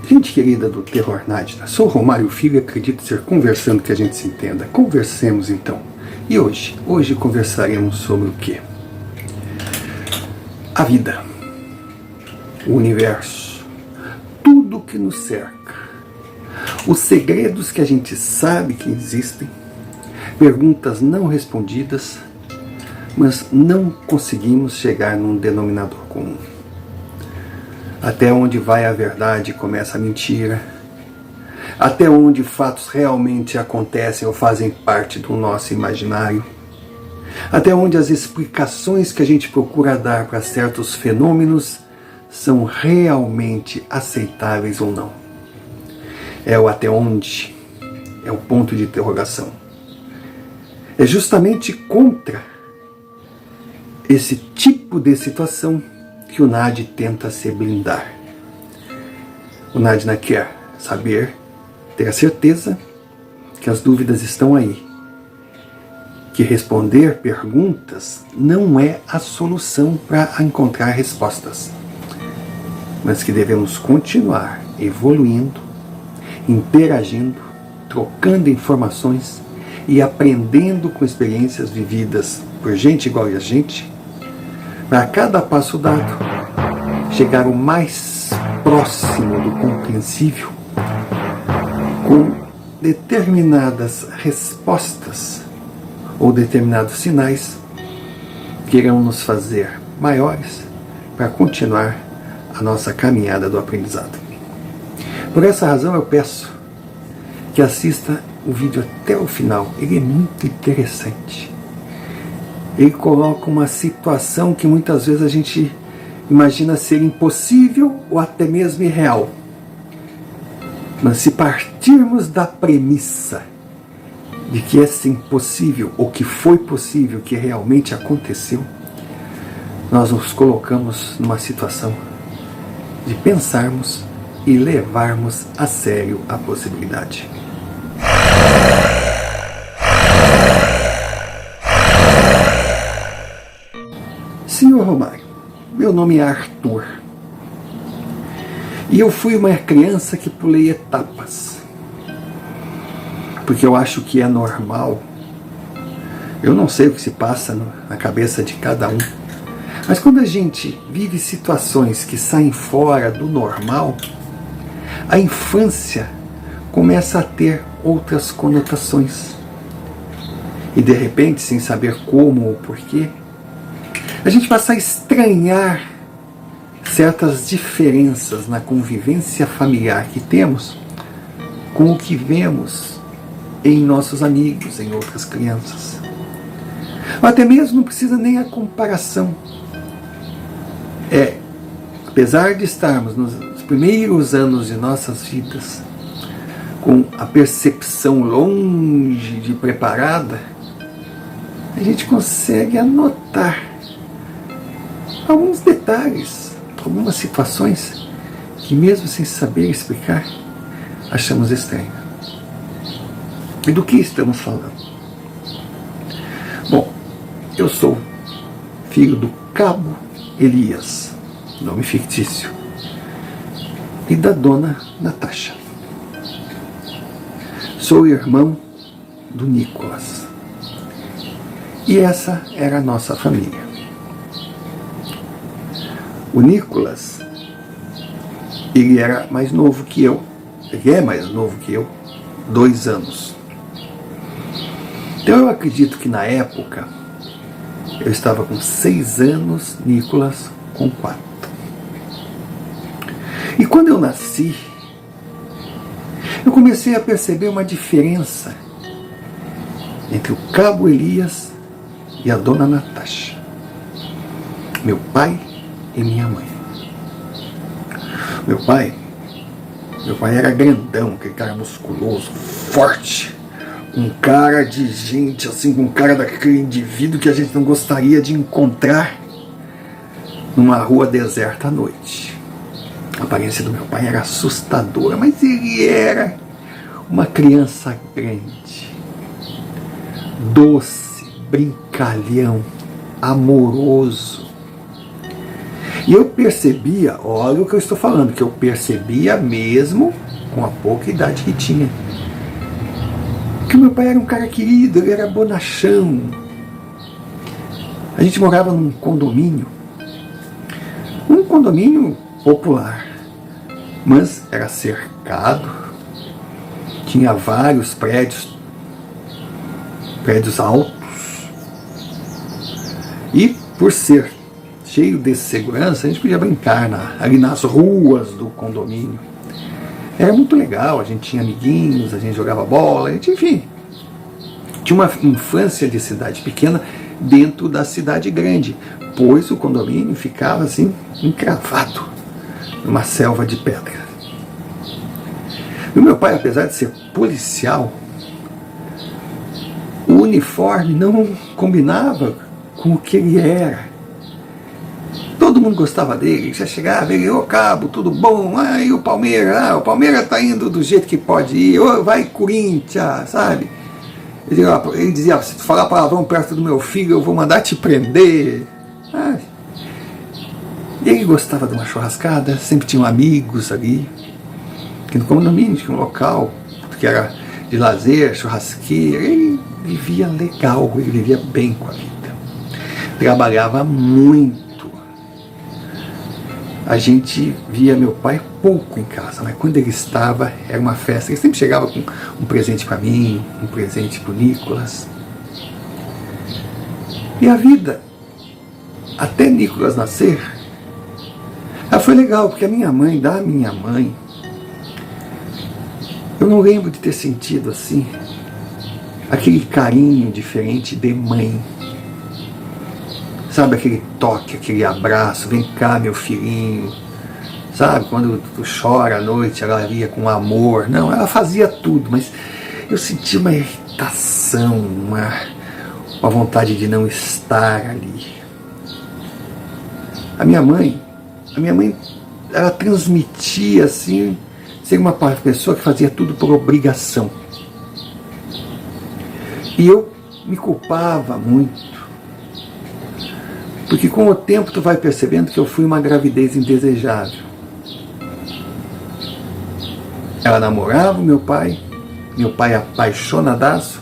Gente querida do Terror Nádina, sou Romário Filho e acredito ser conversando que a gente se entenda. Conversemos então. E hoje conversaremos sobre o quê? A vida, o universo, tudo que nos cerca, os segredos que a gente sabe que existem, perguntas não respondidas, mas não conseguimos chegar num denominador comum. Até onde vai a verdade e começa a mentira? Até onde fatos realmente acontecem ou fazem parte do nosso imaginário? Até onde as explicações que a gente procura dar para certos fenômenos são realmente aceitáveis ou não? É o até onde, é o ponto de interrogação. É justamente contra esse tipo de situação que o Nadi tenta se blindar. O Nádina quer saber, ter a certeza que as dúvidas estão aí, que responder perguntas não é a solução para encontrar respostas, mas que devemos continuar evoluindo, interagindo, trocando informações e aprendendo com experiências vividas por gente igual a gente, para cada passo dado chegar o mais próximo do compreensível, com determinadas respostas ou determinados sinais que irão nos fazer maiores para continuar a nossa caminhada do aprendizado. Por essa razão eu peço que assista o vídeo até o final. Ele é muito interessante. Ele coloca uma situação que muitas vezes a gente imagina ser impossível ou até mesmo irreal. Mas se partirmos da premissa de que é sim possível, ou que foi possível, que realmente aconteceu, nós nos colocamos numa situação de pensarmos e levarmos a sério a possibilidade. Senhor Romário, meu nome é Arthur. E eu fui uma criança que pulei etapas. Porque eu acho que é normal. Eu não sei o que se passa na cabeça de cada um. Mas quando a gente vive situações que saem fora do normal, a infância começa a ter outras conotações. E de repente, sem saber como ou porquê, a gente passa a estranhar certas diferenças na convivência familiar que temos com o que vemos em nossos amigos, em outras crianças. Ou até mesmo não precisa nem a comparação. Apesar de estarmos nos primeiros anos de nossas vidas com a percepção longe de preparada, a gente consegue anotar alguns detalhes, algumas situações que mesmo sem saber explicar, achamos estranhas. E do que estamos falando? Bom, eu sou filho do Cabo Elias, nome fictício, e da dona Natasha. Sou irmão do Nicolas. E essa era a nossa família. O Nicolas, ele era mais novo que eu. Ele é mais novo que eu, 2 anos. Então eu acredito que na época eu estava com 6 anos, Nicolas com 4. E quando eu nasci, eu comecei a perceber uma diferença entre o Cabo Elias e a dona Natasha, meu pai e minha mãe. Meu pai era grandão, aquele cara musculoso, forte, um cara de gente, assim, um cara daquele indivíduo que a gente não gostaria de encontrar numa rua deserta à noite. A aparência do meu pai era assustadora, mas ele era uma criança grande, doce, brincalhão, amoroso. E eu percebia, olha o que eu estou falando, que eu percebia mesmo com a pouca idade que tinha, que o meu pai era um cara querido, ele era bonachão. A gente morava num condomínio popular, mas era cercado, tinha vários prédios altos, e por ser cheio de segurança, a gente podia brincar ali nas ruas do condomínio. Era muito legal, a gente tinha amiguinhos, a gente jogava bola, enfim, tinha uma infância de cidade pequena dentro da cidade grande, pois o condomínio ficava assim, encravado numa selva de pedra. E o meu pai, apesar de ser policial, o uniforme não combinava com o que ele era. Todo mundo gostava dele, já chegava, ele, ô Cabo, tudo bom? E o Palmeiras tá indo do jeito que pode ir, vai Corinthians, sabe? Ele dizia, se tu falar palavrão perto do meu filho, eu vou mandar te prender. Ele gostava de uma churrascada, sempre tinham amigos ali, que no condomínio tinha um local que era de lazer, churrasqueira. Ele vivia legal, ele vivia bem com a vida. Trabalhava muito. A gente via meu pai pouco em casa, mas quando ele estava, era uma festa. Ele sempre chegava com um presente para mim, um presente para o Nicolas. E a vida, até Nicolas nascer, ela foi legal, porque da minha mãe, eu não lembro de ter sentido assim, aquele carinho diferente de mãe. Sabe, aquele toque, aquele abraço, vem cá meu filhinho. Sabe, quando tu chora à noite, ela ia com amor. Não, ela fazia tudo, mas eu sentia uma irritação, uma vontade de não estar ali. A minha mãe, ela transmitia assim, ser uma pessoa que fazia tudo por obrigação. E eu me culpava muito. Porque com o tempo tu vai percebendo que eu fui uma gravidez indesejável. Ela namorava o meu pai apaixonadaço,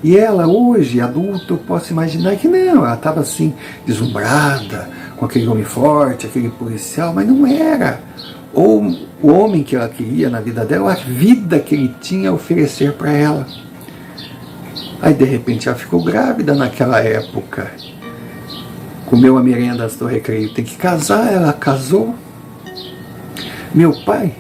e ela hoje, adulta, eu posso imaginar que não, ela estava assim, deslumbrada, com aquele homem forte, aquele policial, mas não era ou o homem que ela queria na vida dela, a vida que ele tinha a oferecer para ela. Aí de repente ela ficou grávida naquela época, comeu a merenda antes do recreio, tem que casar, ela casou. Meu pai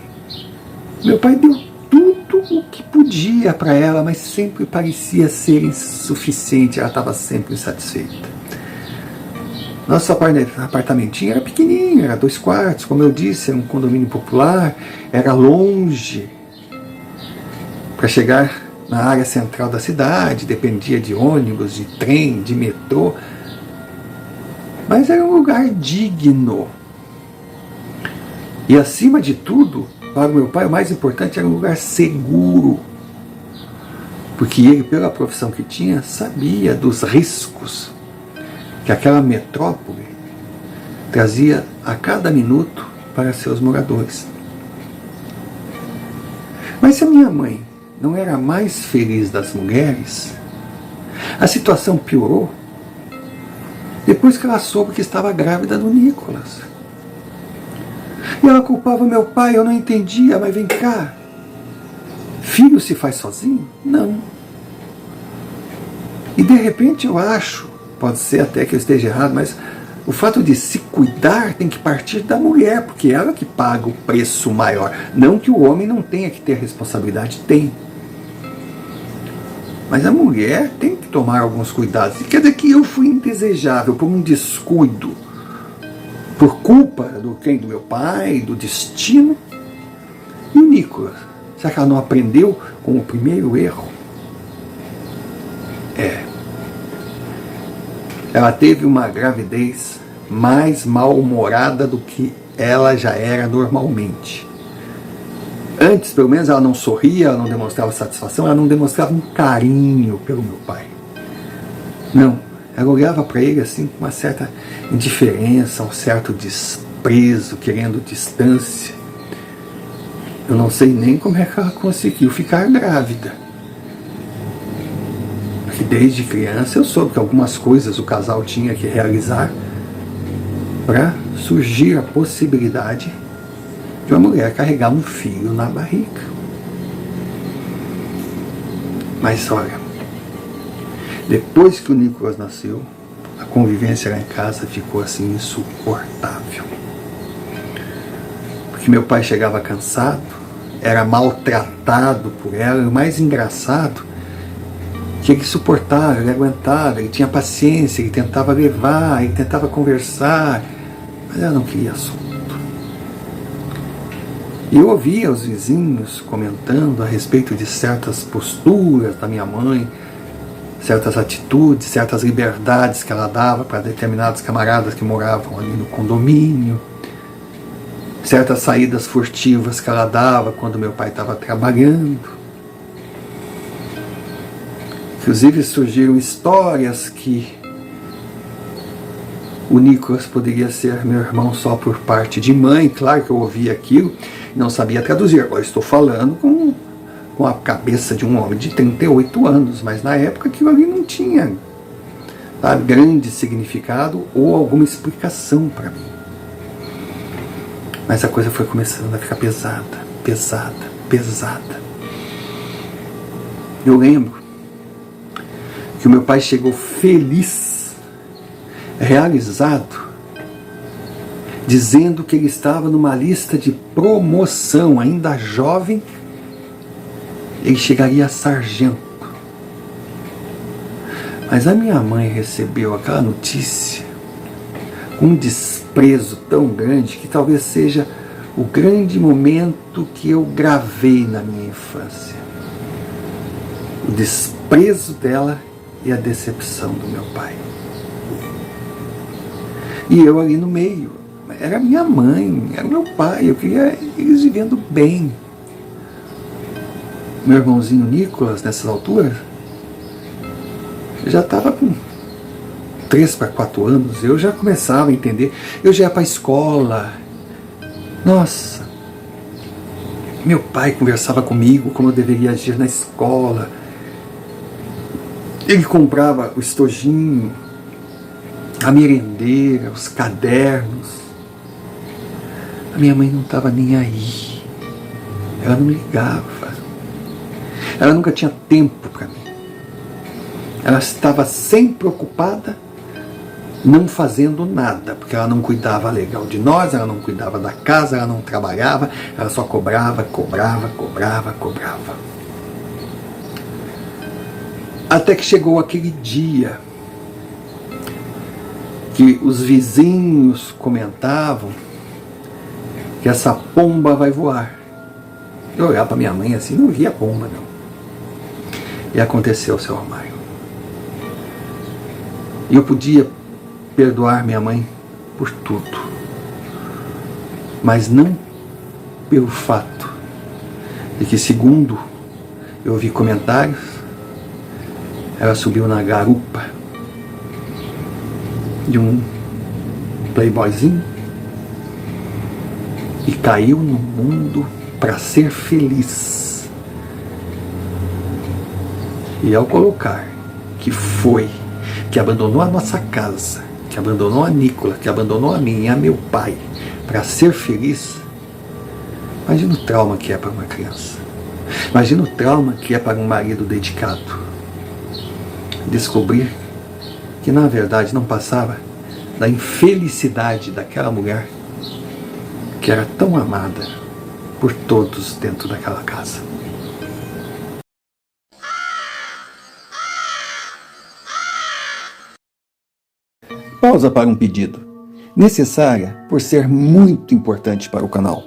deu tudo o que podia para ela, mas sempre parecia ser insuficiente, ela estava sempre insatisfeita. Nosso apartamentinho era pequenininho, era 2 quartos, como eu disse, era um condomínio popular, era longe. Para chegar na área central da cidade, dependia de ônibus, de trem, de metrô, mas era um lugar digno. E acima de tudo, para o meu pai, o mais importante era um lugar seguro. Porque ele, pela profissão que tinha, sabia dos riscos que aquela metrópole trazia a cada minuto para seus moradores. Mas se a minha mãe não era a mais feliz das mulheres, a situação piorou depois que ela soube que estava grávida do Nicolas. E ela culpava meu pai, eu não entendia, mas vem cá, filho se faz sozinho? Não. E de repente eu acho, pode ser até que eu esteja errado, mas o fato de se cuidar tem que partir da mulher, porque ela que paga o preço maior. Não que o homem não tenha que ter responsabilidade, tem. Mas a mulher tem que tomar alguns cuidados. E quer dizer que eu fui indesejável por um descuido, por culpa do meu pai, do destino. E o Nicolas? Será que ela não aprendeu com o primeiro erro? Ela teve uma gravidez mais mal-humorada do que ela já era normalmente. Antes, pelo menos, ela não sorria, ela não demonstrava satisfação, ela não demonstrava um carinho pelo meu pai. Não, ela olhava para ele assim com uma certa indiferença, um certo desprezo. desprezo, querendo distância. Eu não sei nem como é que ela conseguiu ficar grávida. Porque desde criança eu soube que algumas coisas o casal tinha que realizar para surgir a possibilidade de uma mulher carregar um filho na barriga. Mas olha, depois que o Nicolas nasceu, a convivência lá em casa ficou assim insuportável. Porque meu pai chegava cansado, era maltratado por ela, e o mais engraçado, que ele suportava, ele aguentava, ele tinha paciência, ele tentava levar, ele tentava conversar, mas ela não queria assunto. E eu ouvia os vizinhos comentando a respeito de certas posturas da minha mãe, certas atitudes, certas liberdades que ela dava para determinados camaradas que moravam ali no condomínio, certas saídas furtivas que ela dava quando meu pai estava trabalhando. Inclusive surgiram histórias que o Nicolas poderia ser meu irmão só por parte de mãe. Claro que eu ouvia aquilo, não sabia traduzir. Agora estou falando com a cabeça de um homem de 38 anos, mas na época aquilo ali não tinha, sabe, grande significado ou alguma explicação para mim. Mas a coisa foi começando a ficar pesada, pesada, pesada. Eu lembro que o meu pai chegou feliz, realizado, dizendo que ele estava numa lista de promoção, ainda jovem, ele chegaria a sargento. Mas a minha mãe recebeu aquela notícia com um desprezo tão grande que talvez seja o grande momento que eu gravei na minha infância. O desprezo dela e a decepção do meu pai. E eu ali no meio. Era minha mãe, era meu pai, eu queria eles vivendo bem. Meu irmãozinho Nicolas, nessas alturas, já estava com 3 para 4 anos, eu já começava a entender, eu já ia para a escola. Nossa, meu pai conversava comigo como eu deveria agir na escola. Ele comprava o estojinho, a merendeira, os cadernos. A minha mãe não estava nem aí. Ela não ligava. Ela nunca tinha tempo para mim. Ela estava sempre ocupada, não fazendo nada, porque ela não cuidava legal de nós, ela não cuidava da casa, ela não trabalhava, ela só cobrava, cobrava, cobrava, cobrava. Até que chegou aquele dia que os vizinhos comentavam que essa pomba vai voar. Eu olhava para minha mãe assim, não via pomba não. E aconteceu, seu Romário. E eu podia perdoar minha mãe por tudo, mas não pelo fato de que, segundo eu ouvi comentários, ela subiu na garupa de um playboyzinho e caiu no mundo para ser feliz. E ao colocar que foi, que abandonou a nossa casa, que abandonou a Nicolas, que abandonou a mim e a meu pai para ser feliz, imagina o trauma que é para uma criança. Imagina o trauma que é para um marido dedicado. Descobrir que na verdade não passava da infelicidade daquela mulher que era tão amada por todos dentro daquela casa. Pausa para um pedido, necessária por ser muito importante para o canal.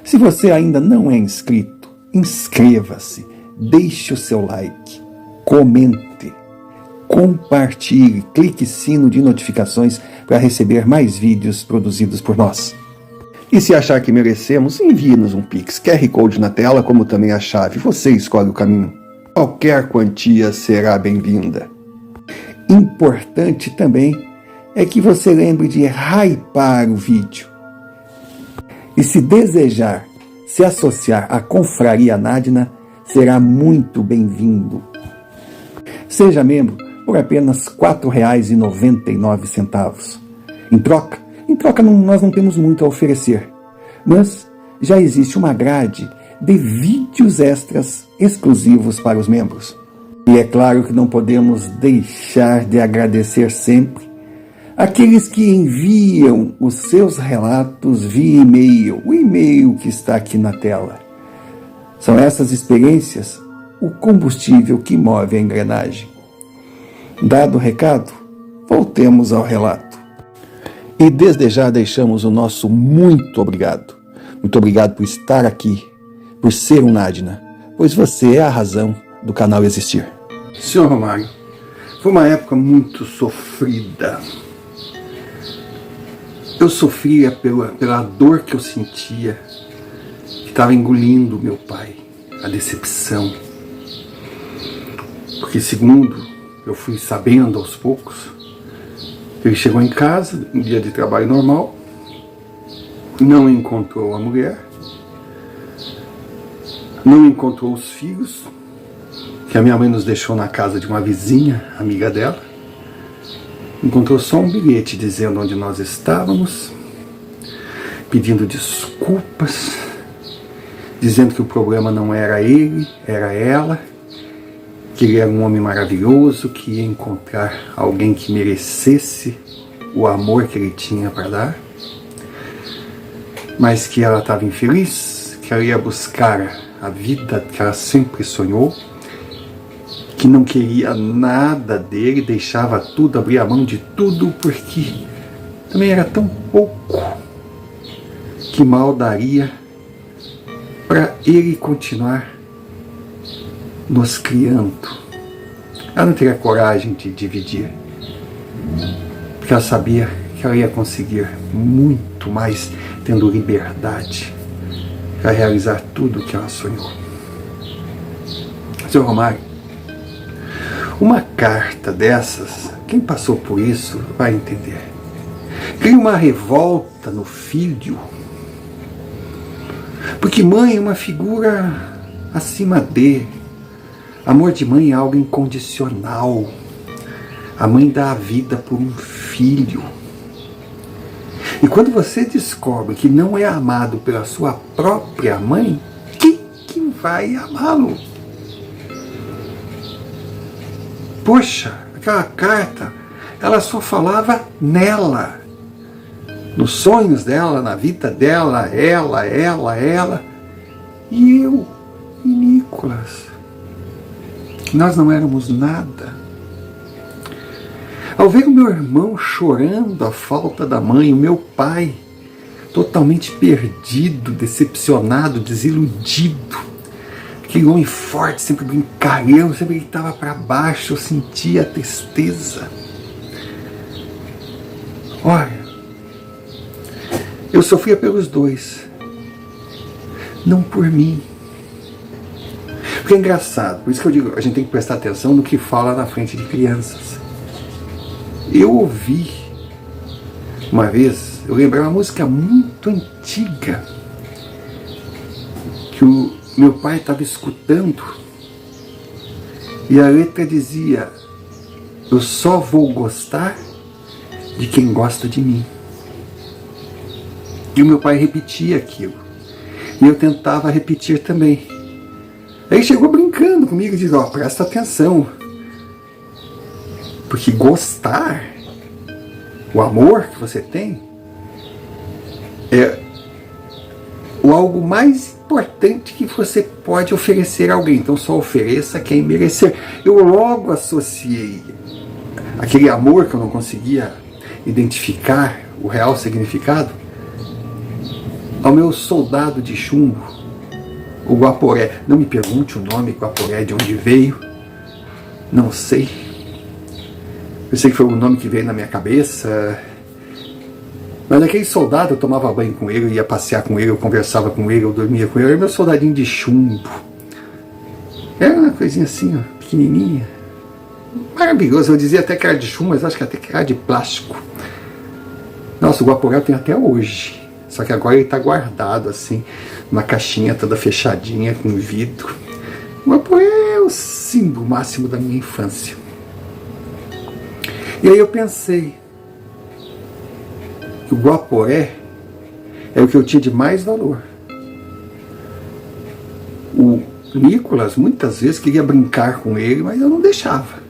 Se você ainda não é inscrito, inscreva-se, deixe o seu like, comente, compartilhe, clique sino de notificações para receber mais vídeos produzidos por nós. E se achar que merecemos, envie-nos um Pix, QR Code na tela, como também a chave, você escolhe o caminho. Qualquer quantia será bem-vinda. Importante também é que você lembre de hypar o vídeo. E se desejar se associar à Confraria Nadina, será muito bem-vindo. Seja membro por apenas R$ 4,99. Em troca nós não temos muito a oferecer, mas já existe uma grade de vídeos extras exclusivos para os membros. E é claro que não podemos deixar de agradecer sempre aqueles que enviam os seus relatos via e-mail, o e-mail que está aqui na tela. São essas experiências o combustível que move a engrenagem. Dado o recado, voltemos ao relato. E desde já deixamos o nosso muito obrigado. Muito obrigado por estar aqui, por ser um Nadina, pois você é a razão do canal existir. Senhor Romário, foi uma época muito sofrida. Eu sofria pela dor que eu sentia, que estava engolindo meu pai, a decepção. Porque segundo eu fui sabendo aos poucos, ele chegou em casa, um dia de trabalho normal, não encontrou a mulher, não encontrou os filhos, que a minha mãe nos deixou na casa de uma vizinha, amiga dela. Encontrou só um bilhete dizendo onde nós estávamos, pedindo desculpas, dizendo que o problema não era ele, era ela, que ele era um homem maravilhoso, que ia encontrar alguém que merecesse o amor que ele tinha para dar, mas que ela estava infeliz, que ela ia buscar a vida que ela sempre sonhou, que não queria nada dele, deixava tudo, abria a mão de tudo, porque também era tão pouco que mal daria para ele continuar nos criando. Ela não teria coragem de dividir, porque ela sabia que ela ia conseguir muito mais tendo liberdade para realizar tudo o que ela sonhou. Seu Romário, uma carta dessas, quem passou por isso vai entender. Cria uma revolta no filho, porque mãe é uma figura acima dele. Amor de mãe é algo incondicional. A mãe dá a vida por um filho. E quando você descobre que não é amado pela sua própria mãe, quem que vai amá-lo? Poxa, aquela carta, ela só falava nela, nos sonhos dela, na vida dela, ela, e eu, e Nicolas. Nós não éramos nada. Ao ver o meu irmão chorando a falta da mãe, o meu pai totalmente perdido, decepcionado, desiludido, aquele homem forte, sempre brincalhão, sempre ele estava para baixo, eu sentia a tristeza. Olha, eu sofria pelos dois, não por mim. Porque é engraçado, por isso que eu digo, a gente tem que prestar atenção no que fala na frente de crianças. Eu ouvi uma vez, eu lembrei uma música muito antiga, que o meu pai estava escutando, e a letra dizia: eu só vou gostar de quem gosta de mim. E o meu pai repetia aquilo, e eu tentava repetir também. Aí chegou brincando comigo e disse: ó, presta atenção, porque gostar, o amor que você tem, é o algo mais importante que você pode oferecer a alguém. Então só ofereça quem merecer. Eu logo associei aquele amor que eu não conseguia identificar o real significado ao meu soldado de chumbo, o Guaporé. Não me pergunte o nome Guaporé, de onde veio, não sei. Eu sei que foi o nome que veio na minha cabeça. Mas aquele soldado, eu tomava banho com ele, eu ia passear com ele, eu conversava com ele, eu dormia com ele. Era meu soldadinho de chumbo. Era uma coisinha assim, ó, pequenininha. Maravilhoso. Eu dizia até que era de chumbo, mas acho que até que era de plástico. Nossa, o Guaporé eu tenho até hoje. Só que agora ele está guardado assim, numa caixinha toda fechadinha, com vidro. O Guaporé é o símbolo máximo da minha infância. E aí eu pensei que o Guaporé é o que eu tinha de mais valor. O Nicolas muitas vezes queria brincar com ele, mas eu não deixava.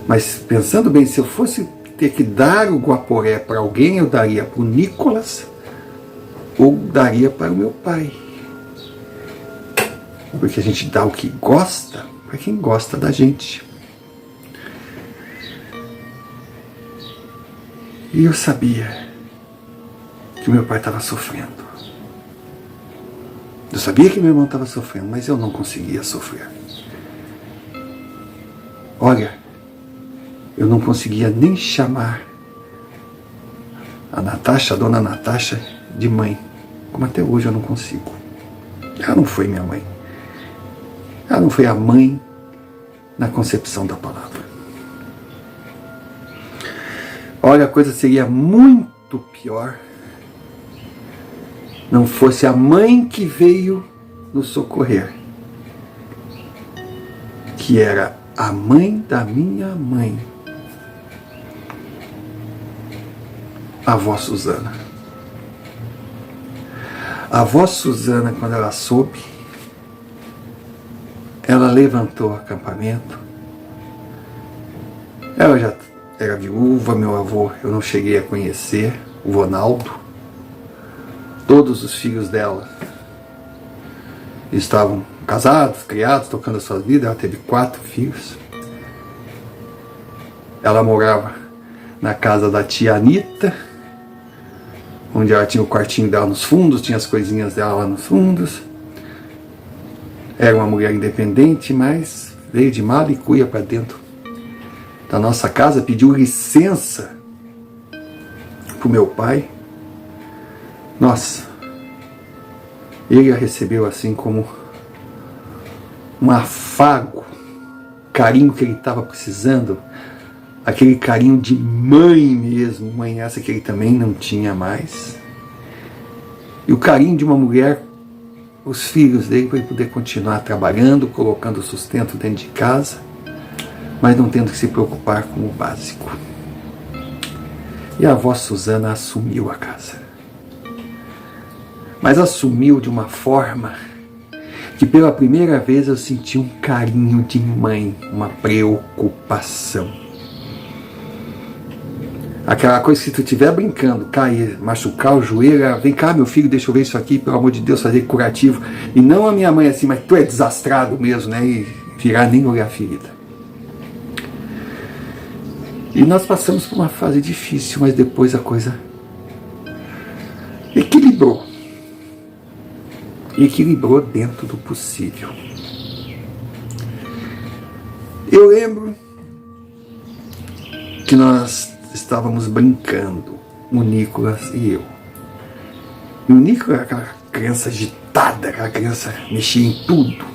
Mas pensando bem, se eu fosse ter que dar o Guaporé para alguém, eu daria para o Nicolas ou daria para o meu pai. Porque a gente dá o que gosta para quem gosta da gente. E eu sabia que meu pai estava sofrendo. Eu sabia que meu irmão estava sofrendo, mas eu não conseguia sofrer. Olha, eu não conseguia nem chamar a Natasha, a dona Natasha, de mãe. Como até hoje eu não consigo. Ela não foi minha mãe. Ela não foi a mãe na concepção da palavra. Olha, a coisa seria muito pior não fosse a mãe que veio nos socorrer, que era a mãe da minha mãe, a avó Suzana. A avó Suzana, quando ela soube, ela levantou o acampamento. Ela já era viúva, meu avô eu não cheguei a conhecer, o Ronaldo. Todos os filhos dela estavam casados, criados, tocando a sua vida. Ela teve 4 filhos. Ela morava na casa da tia Anita, onde ela tinha o quartinho dela nos fundos, tinha as coisinhas dela lá nos fundos. Era uma mulher independente, mas veio de mala e cuia para dentro da nossa casa, pediu licença para o meu pai. Nossa, ele a recebeu assim como um afago, carinho que ele estava precisando, aquele carinho de mãe mesmo, mãe essa que ele também não tinha mais, e o carinho de uma mulher, os filhos dele, para ele poder continuar trabalhando, colocando o sustento dentro de casa, mas não tendo que se preocupar com o básico. E a avó Suzana assumiu a casa. Mas assumiu de uma forma que pela primeira vez eu senti um carinho de mãe, uma preocupação. Aquela coisa que se tu estiver brincando, cair, machucar o joelho, vem cá meu filho, deixa eu ver isso aqui, pelo amor de Deus, fazer curativo. E não a minha mãe assim, mas tu é desastrado mesmo, né? E virar nem olhar a ferida. E nós passamos por uma fase difícil, mas depois a coisa equilibrou. Equilibrou dentro do possível. Eu lembro que nós estávamos brincando, o Nicolas e eu. E o Nicolas era aquela criança agitada, aquela criança mexia em tudo.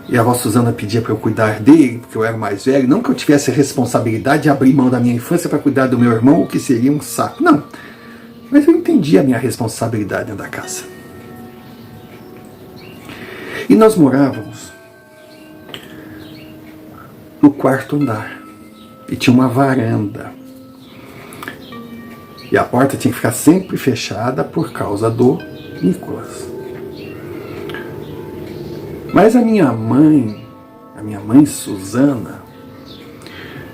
E a avó Suzana pedia para eu cuidar dele, porque eu era mais velho. Não que eu tivesse a responsabilidade de abrir mão da minha infância para cuidar do meu irmão, o que seria um saco. Não. Mas eu entendi a minha responsabilidade dentro da casa. E nós morávamos no 4º andar. E tinha uma varanda. E a porta tinha que ficar sempre fechada por causa do Nicolas. Mas a minha mãe Suzana,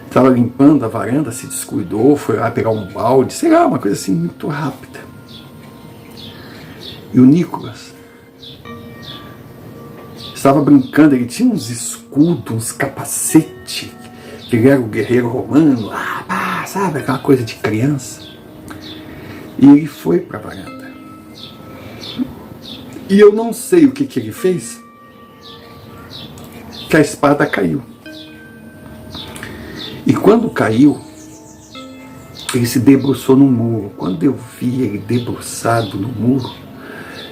estava limpando a varanda, se descuidou, foi lá pegar um balde, sei lá, uma coisa assim muito rápida. E o Nicolas estava brincando, ele tinha uns escudos, uns capacetes, ele era o guerreiro romano, sabe, aquela coisa de criança. E ele foi para a varanda. E eu não sei o que ele fez, que a espada caiu. E quando caiu, ele se debruçou no muro. Quando eu vi ele debruçado no muro,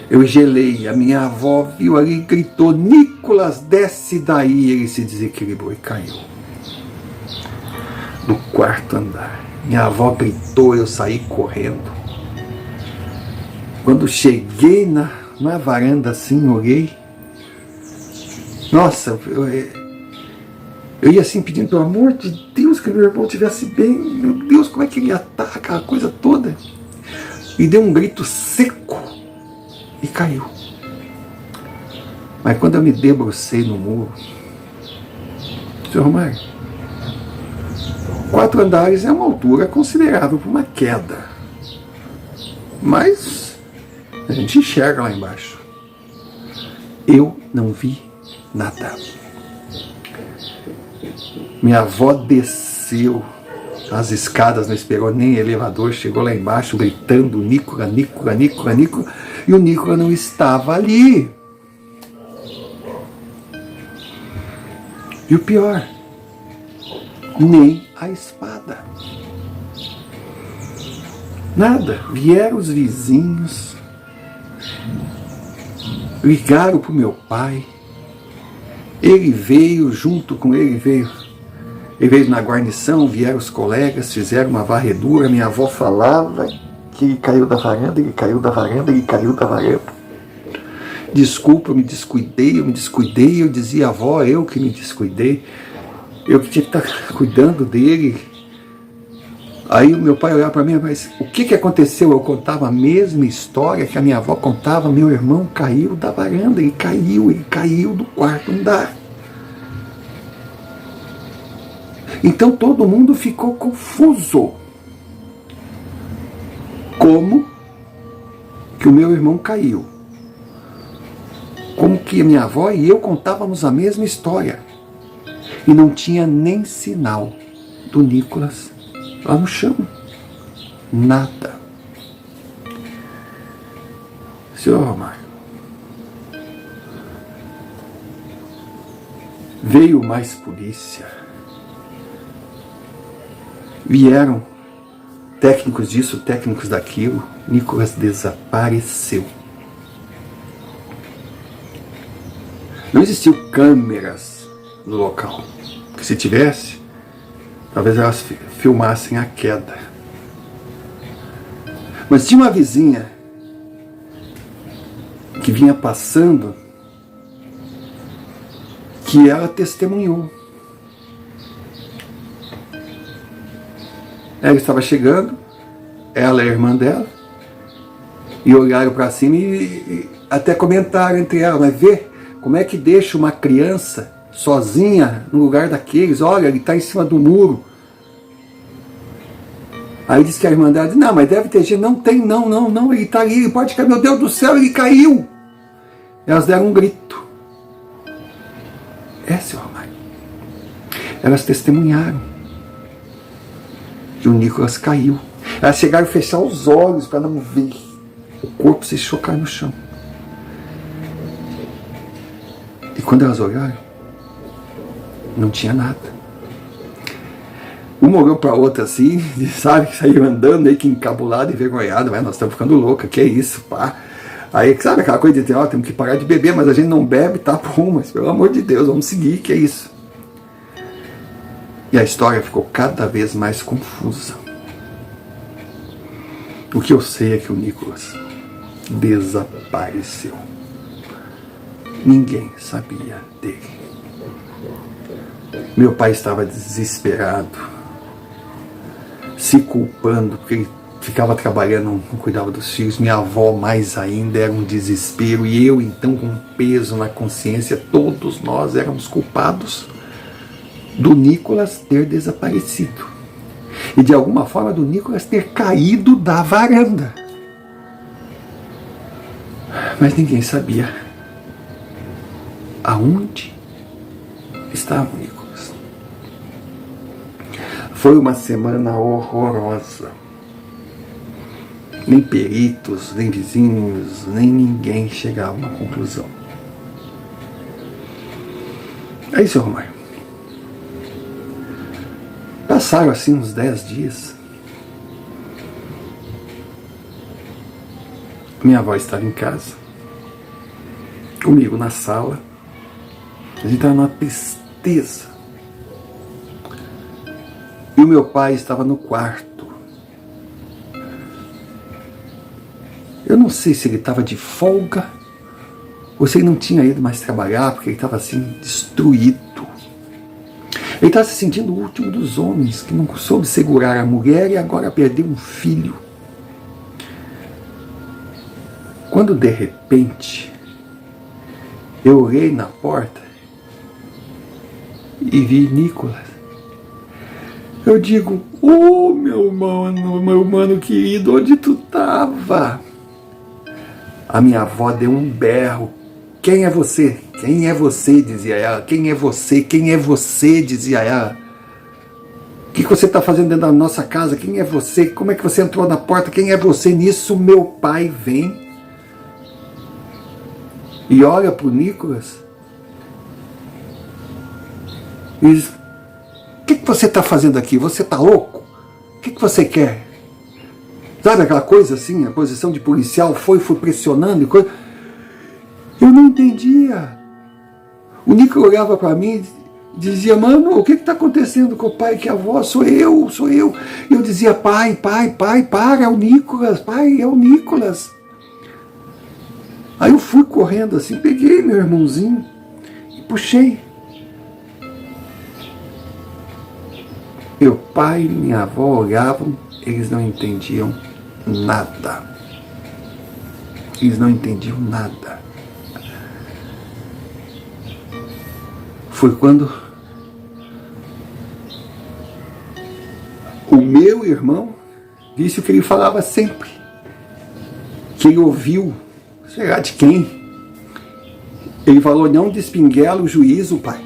eu gelei. A minha avó viu ali e gritou: Nicolas, desce daí. Ele se desequilibrou e caiu do 4º andar. Minha avó gritou, eu saí correndo. Quando cheguei na varanda assim, olhei. Nossa, eu ia assim pedindo, pelo amor de Deus, que meu irmão estivesse bem. Meu Deus, como é que ele ia estar, aquela coisa toda. E deu um grito seco e caiu. Mas quando eu me debrucei no muro, senhor Romário, 4 andares é uma altura considerável para uma queda. Mas a gente enxerga lá embaixo. Eu não vi nada. Minha avó desceu as escadas, não esperou nem elevador, chegou lá embaixo gritando Nicola, Nicola, Nicola, Nicola, e o Nicola não estava ali. E o pior, nem a espada. Nada. Vieram os vizinhos, ligaram para o meu pai, ele veio, junto com ele veio na guarnição, vieram os colegas, fizeram uma varredura, minha avó falava que ele caiu da varanda, ele caiu da varanda, ele caiu da varanda. Desculpa, eu me descuidei, eu dizia, avó, eu que me descuidei, eu que tinha que estar cuidando dele. Aí o meu pai olhava para mim, mas o que aconteceu? Eu contava a mesma história que a minha avó contava, meu irmão caiu da varanda, ele caiu do 4º andar. Então todo mundo ficou confuso. Como que o meu irmão caiu? Como que a minha avó e eu contávamos a mesma história. E não tinha nem sinal do Nicolas lá no chão. Nada. Senhor Romário, veio mais polícia. Vieram técnicos disso, técnicos daquilo. Nicolas desapareceu. Não existiu câmeras no local. Porque se tivesse, talvez elas filmassem a queda. Mas tinha uma vizinha que vinha passando, que ela testemunhou. Ela estava chegando, ela e a irmã dela, e olharam para cima e até comentaram entre elas, mas vê como é que deixa uma criança sozinha no lugar daqueles, olha, ele está em cima do muro. Aí disse que a irmã dela disse, não, mas deve ter gente, não tem, não, ele está ali, ele pode cair, meu Deus do céu, ele caiu. Elas deram um grito. Senhor Romário. Elas testemunharam que o Nicolas caiu. Elas chegaram a fechar os olhos para não ver o corpo se chocar no chão. E quando elas olharam, não tinha nada. Uma olhou para a outra assim, sabe, que saiu andando meio que encabulado e envergonhado, nós estamos ficando louca, que é isso, pá. Aí, sabe aquela coisa de dizer, temos que parar de beber, mas a gente não bebe, tá bom, mas pelo amor de Deus, vamos seguir, que é isso. E a história ficou cada vez mais confusa. O que eu sei é que o Nicolas desapareceu. Ninguém sabia dele. Meu pai estava desesperado, se culpando, porque ele ficava trabalhando, não cuidava dos filhos. Minha avó mais ainda, era um desespero. E eu então com peso na consciência, todos nós éramos culpados do Nicolas ter desaparecido. E de alguma forma do Nicolas ter caído da varanda. Mas ninguém sabia aonde estava o Nicolas. Foi uma semana horrorosa. Nem peritos, nem vizinhos, nem ninguém chegava a uma conclusão. Aí, senhor Romário, passaram assim uns 10 dias. Minha avó estava em casa, comigo na sala. A gente estava numa tristeza. E o meu pai estava no quarto. não sei se ele estava de folga ou se ele não tinha ido mais trabalhar, porque ele estava assim, destruído. Ele estava se sentindo o último dos homens, que não soube segurar a mulher e agora perdeu um filho. Quando de repente eu olhei na porta e vi Nicolas. Eu digo, meu mano querido, onde tu estava? A minha avó deu um berro. Quem é você? Quem é você? Dizia ela. Quem é você? Quem é você? Dizia ela. O que você está fazendo dentro da nossa casa? Quem é você? Como é que você entrou na porta? Quem é você? Nisso meu pai vem e olha para o Nicolas e diz, o que você está fazendo aqui? Você está louco? O que você quer? Sabe aquela coisa assim, a posição de policial foi pressionando e coisa. Eu não entendia. O Nicolas olhava para mim e dizia, mano, o que está acontecendo com o pai, que a avó? Sou eu. E eu dizia, pai, para, é o Nicolas, pai, é o Nicolas. Aí eu fui correndo assim, peguei meu irmãozinho e puxei. Meu pai e minha avó olhavam, eles não entendiam nada. Eles não entendiam nada. Foi quando o meu irmão disse o que ele falava sempre, que ele ouviu, será de quem? Ele falou, não despinguela o juízo, pai.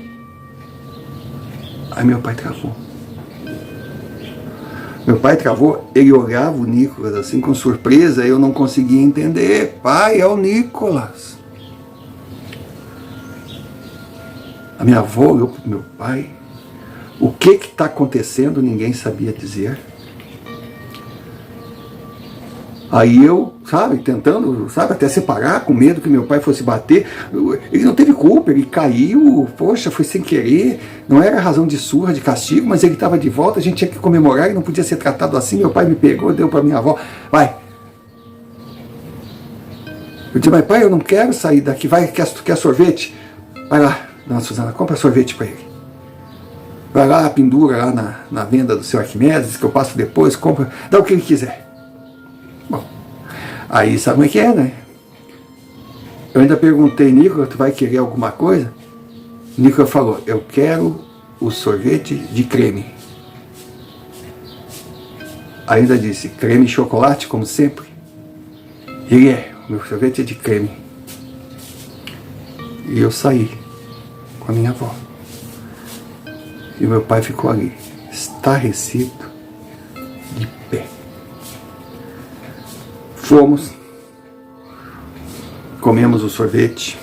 Aí meu pai travou. Meu pai travou, ele olhava o Nicolas assim com surpresa, eu não conseguia entender. Pai, é o Nicolas. A minha avó olhou para o meu pai. O que está acontecendo, ninguém sabia dizer. Aí eu, tentando, até separar, com medo que meu pai fosse bater. Ele não teve culpa, ele caiu, poxa, foi sem querer. Não era razão de surra, de castigo, mas ele estava de volta, a gente tinha que comemorar, ele não podia ser tratado assim. Meu pai me pegou, deu para minha avó, vai. Eu disse, mas pai, eu não quero sair daqui, vai, quer sorvete? Vai lá, dona Suzana, compra sorvete para ele. Vai lá, pendura lá na venda do seu Arquimedes, que eu passo depois, compra, dá o que ele quiser. Bom, aí sabe como é que é, né? Eu ainda perguntei, Nicolas, tu vai querer alguma coisa? Nicolas falou, eu quero o sorvete de creme. Ainda disse, creme e chocolate, como sempre? Ele o meu sorvete é de creme. E eu saí com a minha avó. E meu pai ficou ali, estarrecido, de pé. Fomos, comemos o sorvete.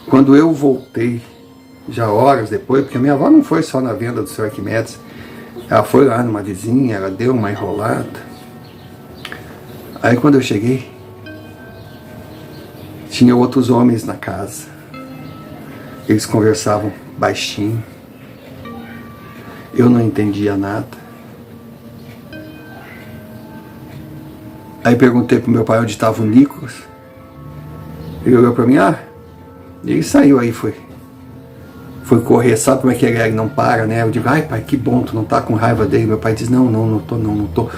Quando eu voltei, já horas depois, porque a minha avó não foi só na venda do seu Arquimedes, ela foi lá numa vizinha, ela deu uma enrolada. Aí quando eu cheguei, tinha outros homens na casa. Eles conversavam baixinho. Eu não entendia nada. Aí perguntei pro meu pai onde estava o Nicolas. Ele olhou para mim, ele saiu aí, foi correr, sabe como é que ele não para, né? Eu digo, ai pai, que bom, tu não tá com raiva dele. Meu pai diz, não tô.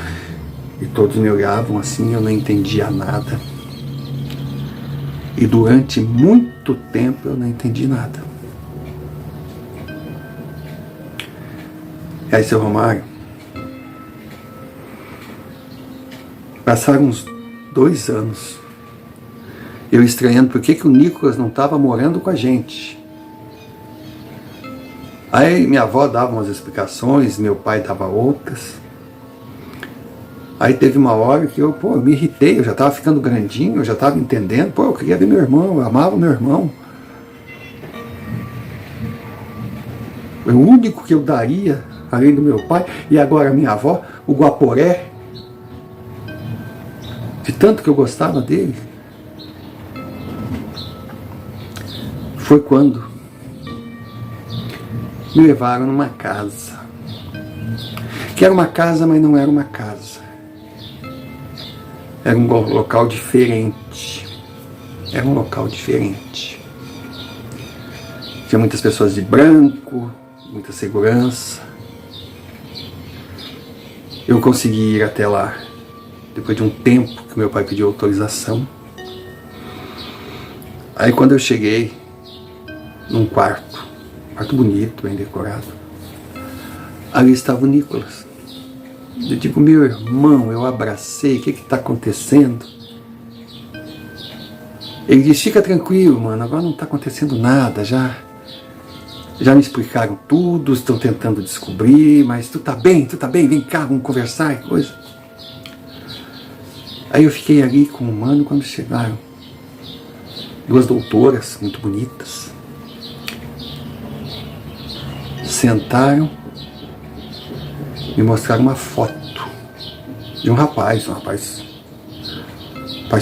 E todos me olhavam assim, eu não entendia nada. E durante muito tempo eu não entendi nada. E aí, seu Romário, passaram uns 2 anos, eu estranhando por que o Nicolas não estava morando com a gente. Aí minha avó dava umas explicações, meu pai dava outras. Aí teve uma hora que eu me irritei, eu já estava ficando grandinho, eu já estava entendendo, eu queria ver meu irmão, eu amava meu irmão. O único que eu daria, além do meu pai, e agora minha avó, o Guaporé, de tanto que eu gostava dele. Foi quando me levaram numa casa, que era uma casa, mas não era uma casa. Era um local diferente. Era um local diferente. Tinha muitas pessoas de branco, muita segurança. Eu consegui ir até lá depois de um tempo que meu pai pediu autorização. Aí quando eu cheguei num quarto bonito, bem decorado, ali estava o Nicolas. Eu digo, meu irmão, eu abracei, o que está acontecendo? Ele diz, fica tranquilo, mano, agora não está acontecendo nada, já me explicaram tudo, estão tentando descobrir, mas tu tá bem, vem cá, vamos conversar e coisa. Aí eu fiquei ali com o mano quando chegaram duas doutoras muito bonitas, sentaram, me mostraram uma foto de um rapaz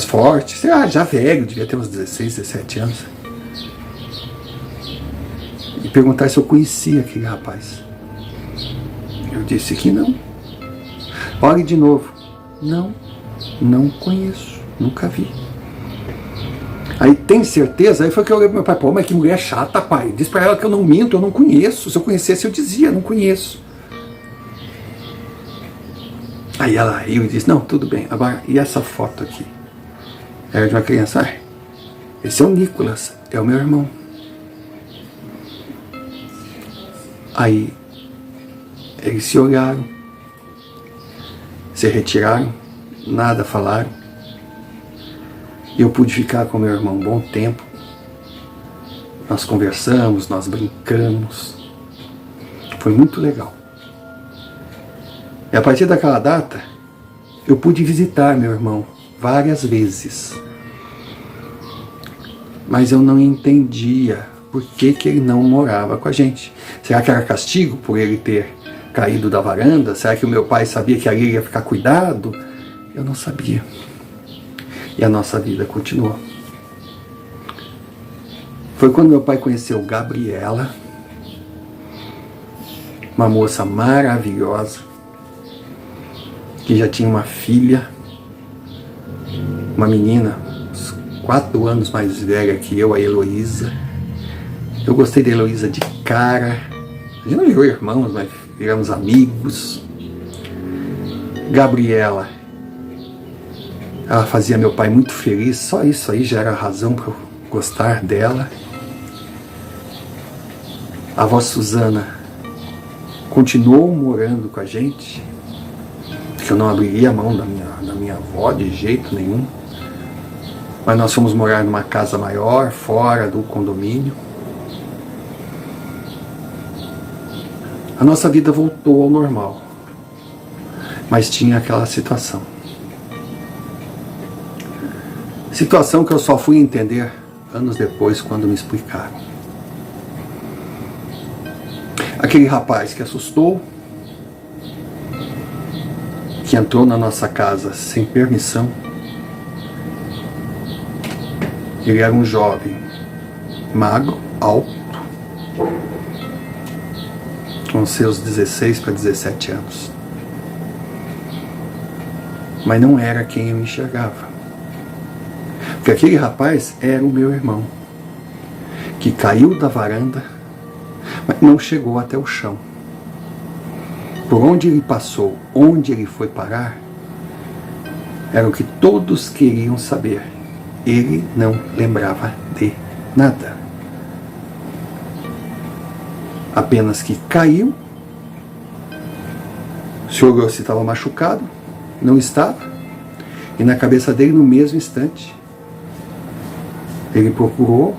forte, já velho, devia ter uns 16, 17 anos. E perguntaram se eu conhecia aquele rapaz. Eu disse que não. Olhe de novo. Não conheço, nunca vi. Aí, tem certeza? Aí foi que eu olhei pro meu pai, pô, mas que mulher chata, pai. Diz pra ela que eu não minto, eu não conheço. Se eu conhecesse, eu dizia, não conheço. Aí ela riu e disse, não, tudo bem. Agora, e essa foto aqui? Era de uma criança. Esse é o Nicolas, é o meu irmão. Aí, eles se olharam, se retiraram, nada falaram. E eu pude ficar com meu irmão um bom tempo. Nós conversamos, nós brincamos. Foi muito legal. E a partir daquela data, eu pude visitar meu irmão várias vezes. Mas eu não entendia por que ele não morava com a gente. Será que era castigo por ele ter caído da varanda? Será que o meu pai sabia que ali ia ficar cuidado? Eu não sabia. E a nossa vida continuou. Foi quando meu pai conheceu Gabriela, uma moça maravilhosa, que já tinha uma filha, uma menina, uns 4 anos mais velha que eu, a Heloísa. Eu gostei da Heloísa de cara. A gente não virou irmãos, mas viramos amigos. Gabriela, ela fazia meu pai muito feliz, só isso aí já era a razão para eu gostar dela. A avó Suzana continuou morando com a gente, porque eu não abriria a mão da minha avó de jeito nenhum. Mas nós fomos morar numa casa maior, fora do condomínio. A nossa vida voltou ao normal, mas tinha aquela situação. Situação que eu só fui entender anos depois, quando me explicaram. Aquele rapaz que assustou, que entrou na nossa casa sem permissão, ele era um jovem, magro, alto, com seus 16 para 17 anos. Mas não era quem eu enxergava. Porque aquele rapaz era o meu irmão, que caiu da varanda, mas não chegou até o chão. Por onde ele passou, onde ele foi parar, era o que todos queriam saber. Ele não lembrava de nada. Apenas que caiu, se olhou se estava machucado, não estava, e na cabeça dele, no mesmo instante, ele procurou,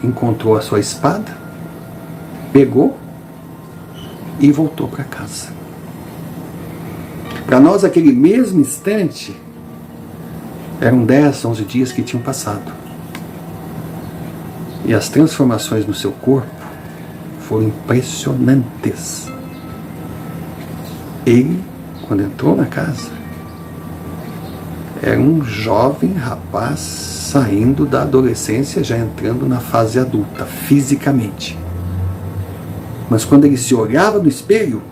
encontrou a sua espada, pegou e voltou para casa. Para nós, aquele mesmo instante, eram 10, 11 dias que tinham passado. E as transformações no seu corpo foram impressionantes. Ele, quando entrou na casa, era um jovem rapaz saindo da adolescência, já entrando na fase adulta, fisicamente. Mas quando ele se olhava no espelho,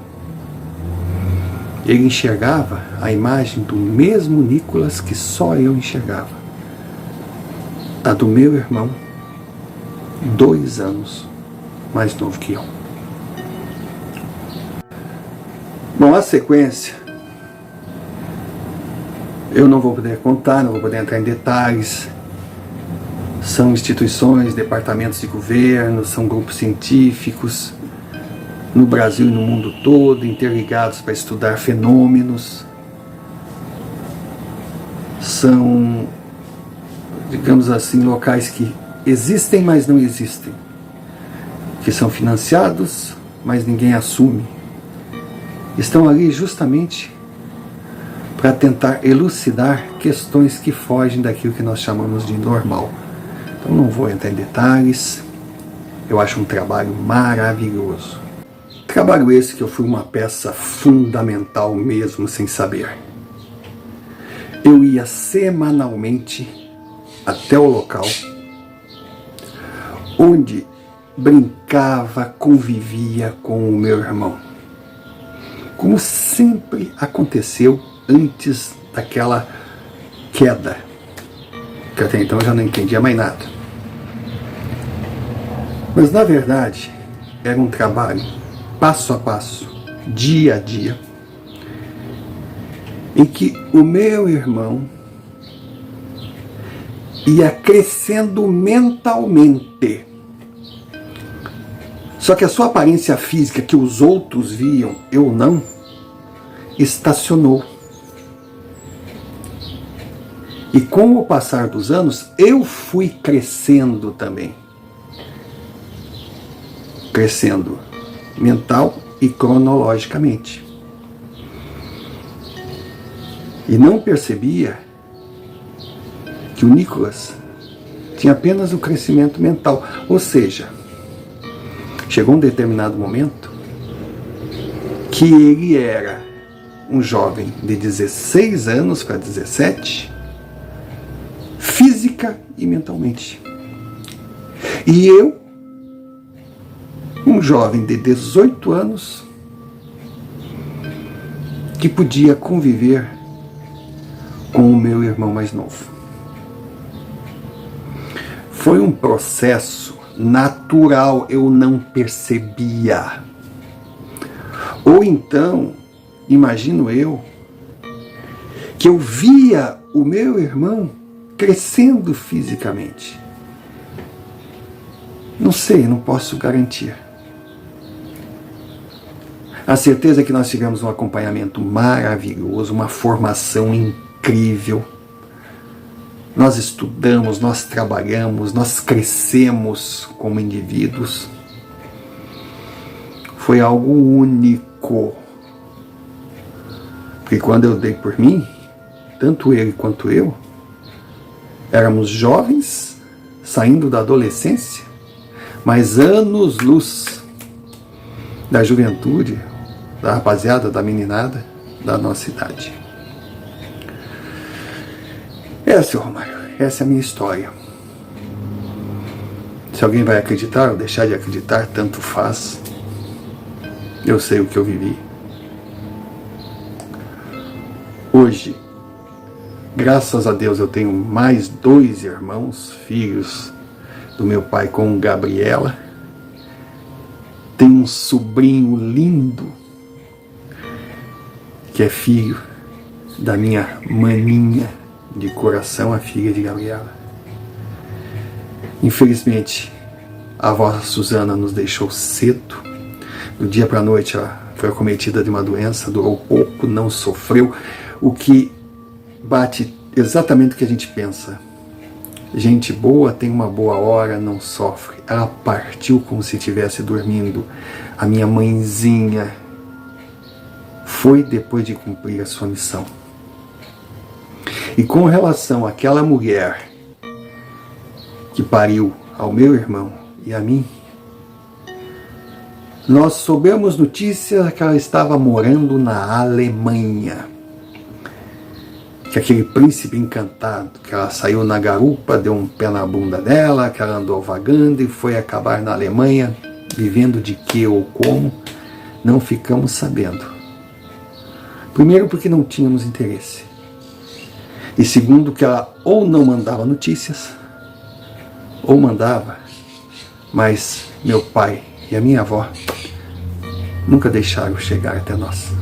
ele enxergava a imagem do mesmo Nicolas que só eu enxergava. A do meu irmão, 2 anos mais novo que eu. Bom, a sequência eu não vou poder contar, não vou poder entrar em detalhes. São instituições, departamentos de governo, são grupos científicos no Brasil e no mundo todo, interligados para estudar fenômenos. São, digamos assim, locais que existem, mas não existem. Que são financiados, mas ninguém assume. Estão ali justamente para tentar elucidar questões que fogem daquilo que nós chamamos de normal. Então não vou entrar em detalhes. Eu acho um trabalho maravilhoso. Trabalho esse que eu fui uma peça fundamental mesmo sem saber. Eu ia semanalmente até o local onde brincava, convivia com o meu irmão. Como sempre aconteceu antes daquela queda, que até então eu já não entendia mais nada. Mas na verdade era um trabalho passo a passo, dia a dia, em que o meu irmão ia crescendo mentalmente. Só que a sua aparência física, que os outros viam, eu não, estacionou. E com o passar dos anos, eu fui crescendo também. Crescendo mental e cronologicamente. E não percebia que o Nicolas tinha apenas o crescimento mental. Ou seja, chegou um determinado momento que ele era um jovem de 16 anos para 17, física e mentalmente. E eu, um jovem de 18 anos, que podia conviver com o meu irmão mais novo. Foi um processo natural, eu não percebia. Ou então, imagino eu, que eu via o meu irmão crescendo fisicamente. Não sei, não posso garantir. A certeza é que nós tivemos um acompanhamento maravilhoso, uma formação incrível. Nós estudamos, nós trabalhamos, nós crescemos como indivíduos. Foi algo único. Porque quando eu dei por mim, tanto ele quanto eu, éramos jovens, saindo da adolescência, mas anos-luz da juventude, da rapaziada, da meninada, da nossa idade. Seu Romário, essa é a minha história. Se alguém vai acreditar ou deixar de acreditar, tanto faz. Eu sei o que eu vivi. Hoje, graças a Deus, eu tenho mais 2 irmãos, filhos do meu pai com Gabriela. Tenho um sobrinho lindo, que é filho da minha maninha de coração, a filha de Gabriela. Infelizmente, a avó Suzana nos deixou cedo. Do dia para a noite ela foi acometida de uma doença, durou pouco, não sofreu, o que bate exatamente o que a gente pensa. Gente boa tem uma boa hora, não sofre. Ela partiu como se estivesse dormindo. A minha mãezinha foi depois de cumprir a sua missão. E com relação àquela mulher que pariu ao meu irmão e a mim, nós soubemos notícia que ela estava morando na Alemanha. Que aquele príncipe encantado, que ela saiu na garupa, deu um pé na bunda dela, que ela andou vagando e foi acabar na Alemanha, vivendo de que ou como, não ficamos sabendo. Primeiro, porque não tínhamos interesse. E segundo, que ela ou não mandava notícias, ou mandava, mas meu pai e a minha avó nunca deixaram chegar até nós.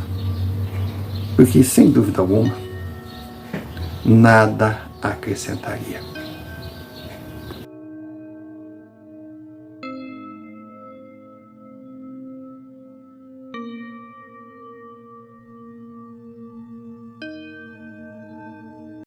Porque, sem dúvida alguma, nada acrescentaria.